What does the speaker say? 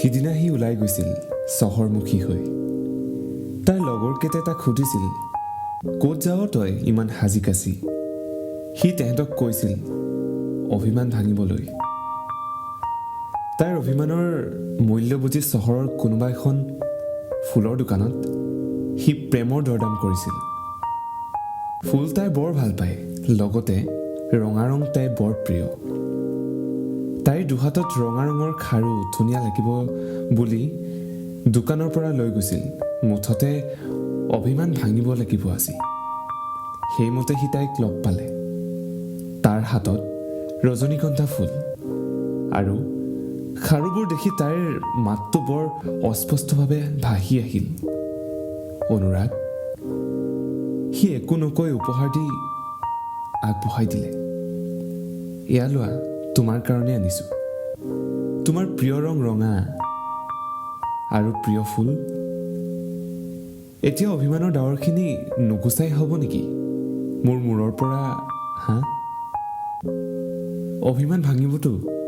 সিদিনা সি ওলাই গৈছিল চহৰমুখী হৈ। তাৰ লগৰকেইটাই তাক সুধিছিল, ক'ত যাৱ তই ইমান সাজি কাচি? সি তেহেঁতক কৈছিল, অভিমান ভাঙিবলৈ। তাইৰ অভিমানৰ মূল্য বুজি চহৰৰ কোনোবা এখন ফুলৰ দোকানত সি প্ৰেমৰ দৰদাম কৰিছিল। ফুল তাই বৰ ভাল পায়, লগতে ৰঙা ৰং তাই বৰ প্ৰিয়। তাইৰ দুহাতত ৰঙা ৰঙৰ খাৰু ধুনীয়া লাগিব বুলি দোকানৰ পৰা লৈ গৈছিল। মুঠতে অভিমান ভাঙিব লাগিব আজি। সেইমতে সি তাইক লগ পালে। তাৰ হাতত ৰজনীগন্ধা ফুল আৰু খাৰুবোৰ দেখি তাইৰ মাতটো বৰ অস্পষ্টভাৱে ভাহি আহিল। অনুৰাগ। সি একো নকৈ উপহাৰ দি আগবঢ়াই দিলে। এয়া লোৱা, তোমাৰ কাৰণে আনিছোঁ। তোমাৰ প্ৰিয় ৰং ৰঙা আৰু প্ৰিয় ফুল। এতিয়া অভিমানৰ ডাৱৰখিনি নুগুচাই হ'ব নেকি মোৰ মূৰৰ পৰা? অভিমান ভাঙিবতো।